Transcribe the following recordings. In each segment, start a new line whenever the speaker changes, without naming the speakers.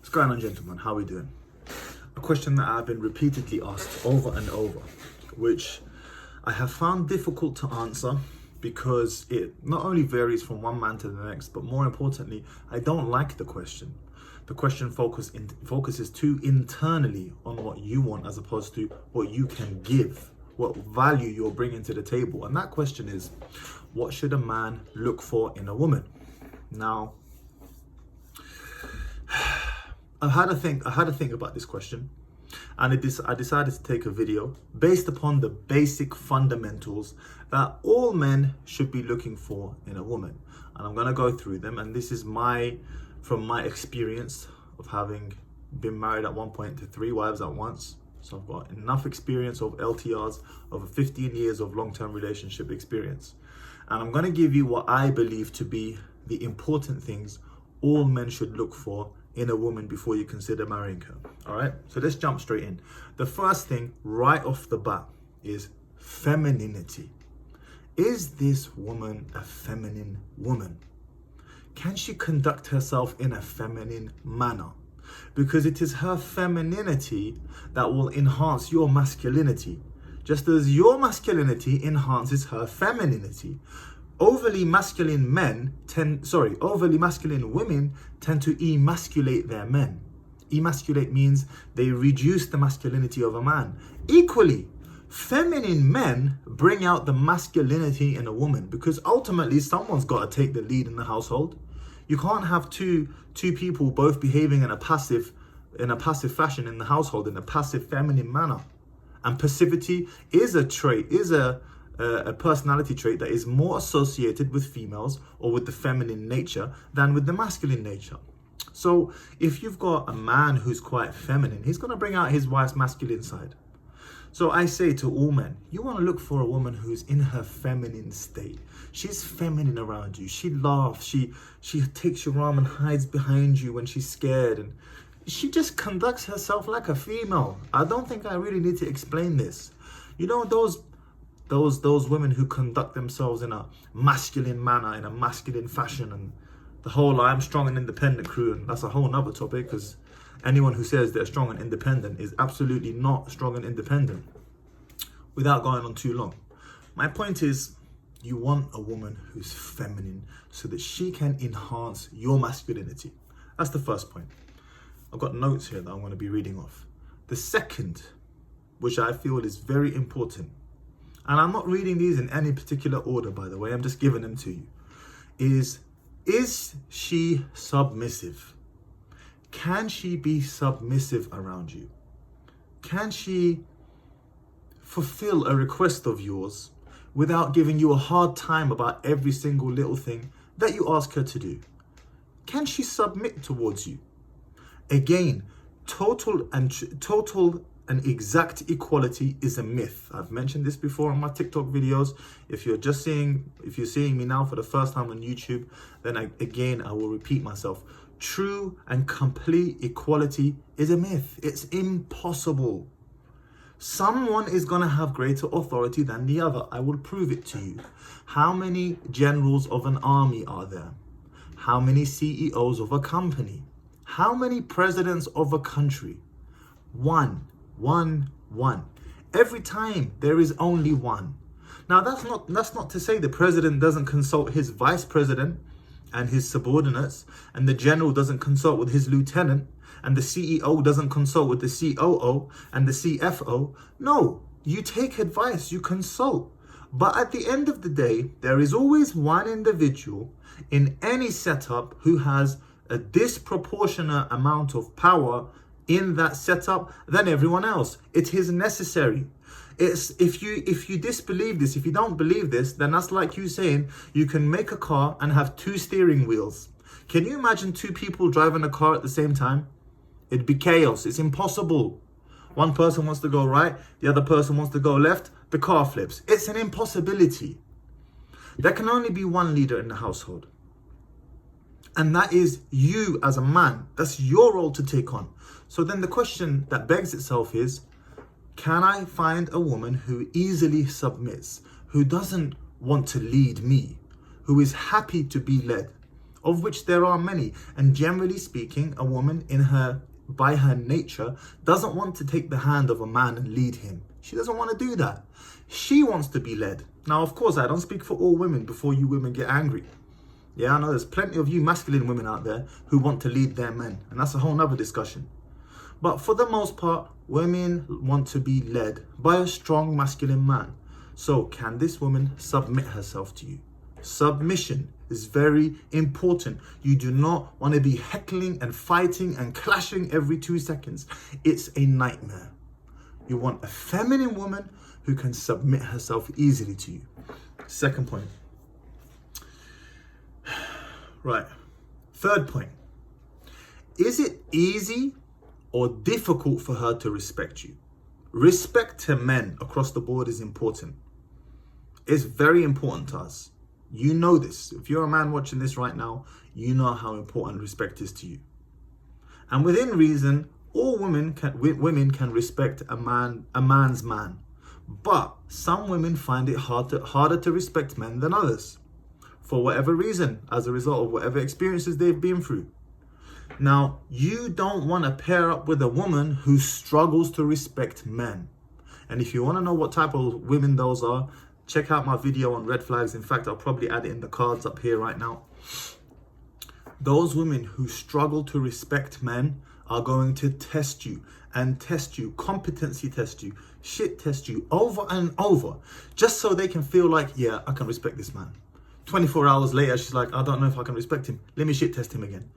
What's going on, gentlemen? How are we doing? A question that I've been repeatedly asked over and over, which I have found difficult to answer because it not only varies from one man to the next, but more importantly, I don't like the question. The question focuses too internally on what you want as opposed to what you can give, what value you're bringing to the table. And that question is, what should a man look for in a woman? Now, I had to think about this question, and I decided to take a video based upon the basic fundamentals that all men should be looking for in a woman. And I'm going to go through them, and this is from my experience of having been married at one point to 3 wives at once. So I've got enough experience of LTRs, over 15 years of long-term relationship experience. And I'm going to give you what I believe to be the important things all men should look for in a woman before you consider marrying her. All right, so let's jump straight in. The first thing right off the bat is femininity. Is this woman a feminine woman? Can she conduct herself in a feminine manner? Because it is her femininity that will enhance your masculinity, just as your masculinity enhances her femininity. Overly masculine women tend to emasculate their men. Emasculate means they reduce the masculinity of a man. Equally, feminine men bring out the masculinity in a woman, because ultimately someone's got to take the lead in the household. You can't have two people both behaving in a passive fashion in the household, in a passive feminine manner. And passivity is a personality trait that is more associated with females or with the feminine nature than with the masculine nature. So if you've got a man who's quite feminine, he's going to bring out his wife's masculine side. So I say to all men, you want to look for a woman who's in her feminine state. She's feminine around you. She laughs. She takes your arm and hides behind you when she's scared. And she just conducts herself like a female. I don't think I really need to explain this. You know, those women who conduct themselves in a masculine manner, in a masculine fashion, and the whole I'm strong and independent crew, and that's a whole nother topic, because anyone who says they're strong and independent is absolutely not strong and independent. Without going on too long, my point is, you want a woman who's feminine so that she can enhance your masculinity. That's the first point. I've got notes here that I'm going to be reading off. The second, which I feel is very important, and I'm not reading these in any particular order, by the way, I'm just giving them to you, is she submissive? Can she be submissive around you? Can she fulfill a request of yours without giving you a hard time about every single little thing that you ask her to do? Can she submit towards you? Again, total and exact equality is a myth. I've mentioned this before on my TikTok videos. If you're seeing me now for the first time on YouTube, then I will repeat myself. True and complete equality is a myth. It's impossible. Someone is going to have greater authority than the other. I will prove it to you. How many generals of an army are there? How many CEOs of a company? How many presidents of a country? One. Every time there is only one. Now that's not to say the president doesn't consult his vice president and his subordinates, and the general doesn't consult with his lieutenant, and the CEO doesn't consult with the COO and the CFO. No, you take advice, you consult. But at the end of the day, there is always one individual in any setup who has a disproportionate amount of power in that setup than everyone else. It is necessary. It's if you disbelieve this, if you don't believe this, then that's like you saying you can make a car and have 2 steering wheels. Can you imagine 2 people driving a car at the same time? It'd be chaos. It's impossible. One person wants to go right, the other person wants to go left, the car flips. It's an impossibility. There can only be one leader in the household. And that is you as a man. That's your role to take on. So then the question that begs itself is, can I find a woman who easily submits, who doesn't want to lead me, who is happy to be led? of which there are many. And generally speaking, a woman by her nature doesn't want to take the hand of a man and lead him. She doesn't want to do that. She wants to be led. Now, of course, I don't speak for all women before you women get angry. Yeah, I know there's plenty of you masculine women out there who want to lead their men, and that's a whole nother discussion. But for the most part, women want to be led by a strong masculine man. So can this woman submit herself to you? Submission is very important. You do not want to be heckling and fighting and clashing every 2 seconds. It's a nightmare. You want a feminine woman who can submit herself easily to you. Second point. Right. Third point. Is it easy or difficult for her to respect you? Respect to men across the board is important. It's very important to us. You know this. If you're a man watching this right now, you know how important respect is to you. And within reason, all women can respect a man's man. But some women find it harder to respect men than others, for whatever reason, as a result of whatever experiences they've been through. Now, you don't want to pair up with a woman who struggles to respect men. And if you want to know what type of women those are, check out my video on red flags. In fact, I'll probably add it in the cards up here right now. Those women who struggle to respect men are going to test you and test you, competency test you, shit test you over and over, just so they can feel like, yeah, I can respect this man. 24 hours later, she's like, I don't know if I can respect him. Let me shit test him again.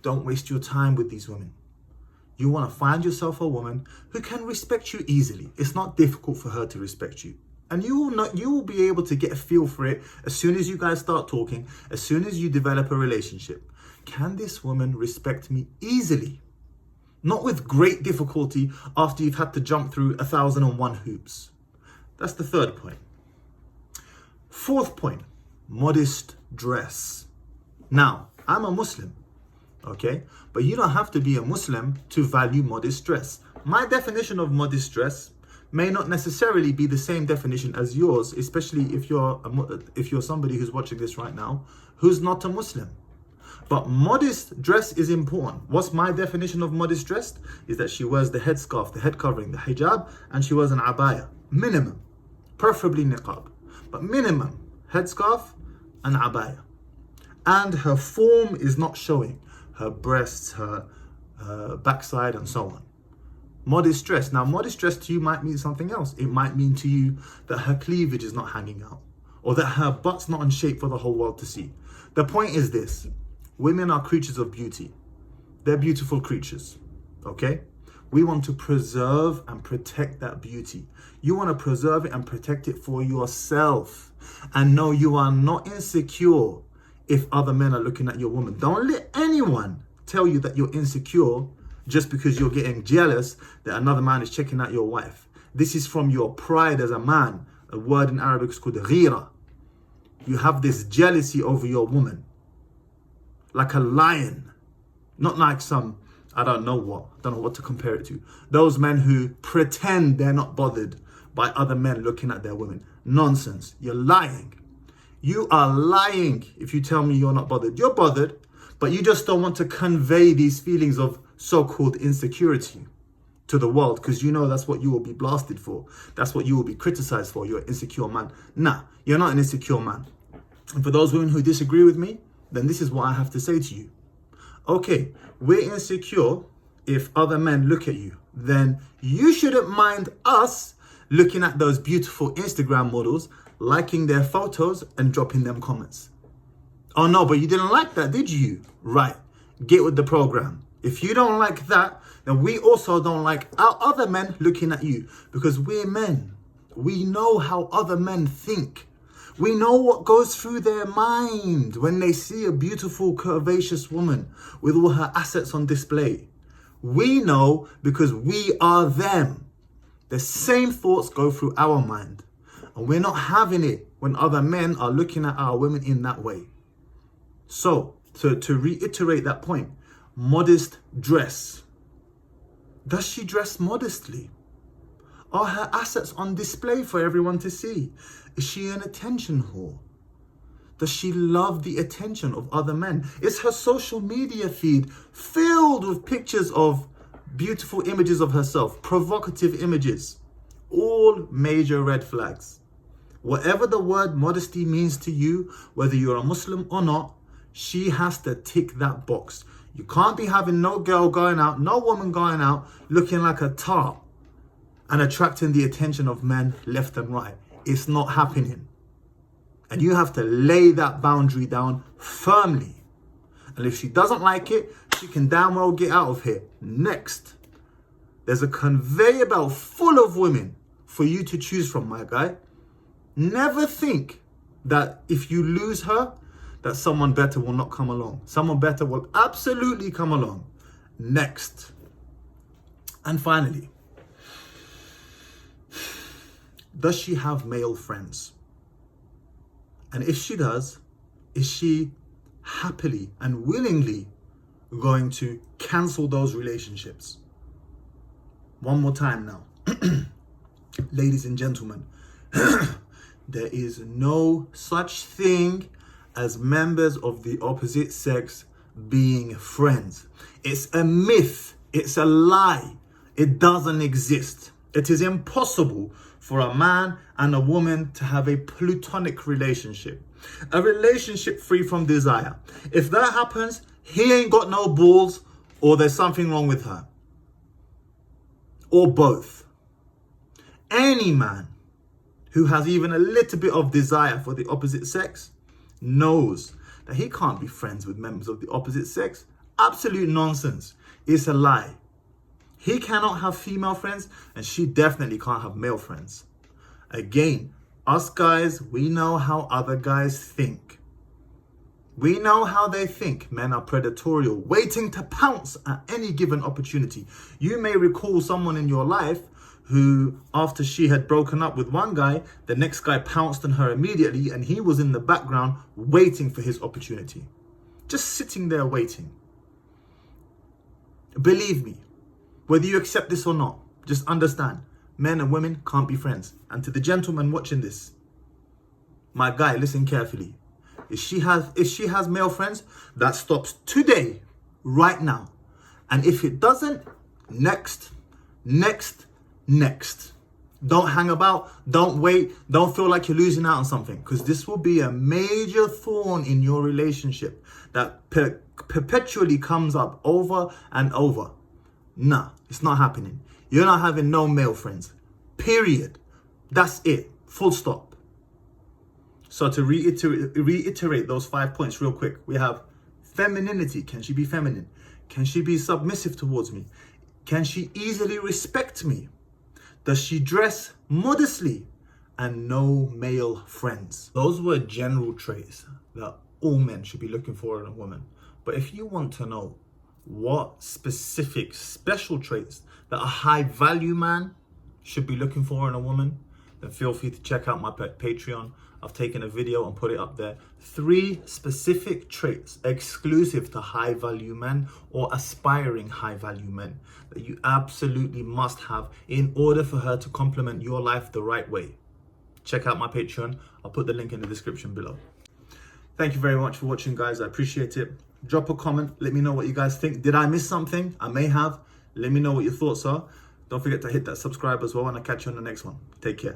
Don't waste your time with these women. You want to find yourself a woman who can respect you easily. It's not difficult for her to respect you. And you will be able to get a feel for it as soon as you guys start talking, as soon as you develop a relationship. Can this woman respect me easily? Not with great difficulty after you've had to jump through 1,001 hoops. That's the third point. Fourth point, modest dress. Now, I'm a Muslim, okay? But you don't have to be a Muslim to value modest dress. My definition of modest dress may not necessarily be the same definition as yours, especially if you're somebody who's watching this right now who's not a Muslim. But modest dress is important. What's my definition of modest dress? Is that she wears the headscarf, the head covering, the hijab, and she wears an abaya. Minimum. Preferably niqab. But minimum, headscarf and abaya. And her form is not showing. Her breasts, her backside, and so on. Modest dress. Now, modest dress to you might mean something else. It might mean to you that her cleavage is not hanging out, or that her butt's not in shape for the whole world to see. The point is this. Women are creatures of beauty. They're beautiful creatures, okay? We want to preserve and protect that beauty. You want to preserve it and protect it for yourself. And no, you are not insecure if other men are looking at your woman. Don't let anyone tell you that you're insecure just because you're getting jealous that another man is checking out your wife. This is from your pride as a man. A word in Arabic is called ghira. You have this jealousy over your woman. Like a lion. Not like some, I don't know what to compare it to. Those men who pretend they're not bothered by other men looking at their women. Nonsense. You're lying. You are lying if you tell me you're not bothered. You're bothered, but you just don't want to convey these feelings of so-called insecurity to the world, because you know that's what you will be blasted for. That's what you will be criticized for. You're an insecure man. Nah, you're not an insecure man. And for those women who disagree with me, then this is what I have to say to you. Okay, we're insecure if other men look at you. Then you shouldn't mind us looking at those beautiful Instagram models, liking their photos and dropping them comments. Oh no, but you didn't like that, did you? Right, get with the program. If you don't like that, then we also don't like our other men looking at you, because we're men. We know how other men think. We know what goes through their mind when they see a beautiful, curvaceous woman with all her assets on display. We know because we are them. The same thoughts go through our mind. And we're not having it when other men are looking at our women in that way. So, to reiterate that point, modest dress. Does she dress modestly? Are her assets on display for everyone to see? Is she an attention whore? Does she love the attention of other men? Is her social media feed filled with pictures of beautiful images of herself, provocative images? All major red flags. Whatever the word modesty means to you, whether you're a Muslim or not, she has to tick that box. You can't be having no girl going out, no woman going out looking like a tart and attracting the attention of men left and right. It's not happening. And you have to lay that boundary down firmly. And if she doesn't like it, she can damn well get out of here. Next, there's a conveyor belt full of women for you to choose from, my guy. Never think that if you lose her, that someone better will not come along. Someone better will absolutely come along. Next. And finally, does she have male friends? And if she does, is she happily and willingly going to cancel those relationships? One more time now. Ladies and gentlemen, there is no such thing as members of the opposite sex being friends. It's a myth. It's a lie. It doesn't exist. It is impossible for a man and a woman to have a platonic relationship. A relationship free from desire. If that happens, he ain't got no balls, or there's something wrong with her. Or both. Any man who has even a little bit of desire for the opposite sex knows that he can't be friends with members of the opposite sex. Absolute nonsense. It's a lie. He cannot have female friends, and she definitely can't have male friends. Again, us guys, we know how other guys think. We know how they think. Men are predatory, waiting to pounce at any given opportunity. You may recall someone in your life who, after she had broken up with one guy, the next guy pounced on her immediately, and he was in the background waiting for his opportunity. Just sitting there waiting. Believe me, whether you accept this or not, just understand, men and women can't be friends. And to the gentleman watching this, my guy, listen carefully. If she has male friends, that stops today, right now. And if it doesn't, next. Don't hang about, don't wait, don't feel like you're losing out on something, because this will be a major thorn in your relationship that perpetually comes up over and over. Nah, it's not happening. You're not having no male friends. Period. That's it. Full stop. So to reiterate those 5 points real quick, we have femininity. Can she be feminine? Can she be submissive towards me? Can she easily respect me? Does she dress modestly? And no male friends. Those were general traits that all men should be looking for in a woman. But if you want to know what specific special traits that a high value man should be looking for in a woman, then feel free to check out my Patreon. I've taken a video and put it up there. 3 specific traits exclusive to high value men or aspiring high value men that you absolutely must have in order for her to complement your life the right way. Check out my Patreon. I'll put the link in the description below. Thank you very much for watching, guys. I appreciate it. Drop a comment. Let me know what you guys think. Did I miss something? I may have. Let me know what your thoughts are. Don't forget to hit that subscribe as well, and I'll catch you on the next one. Take care.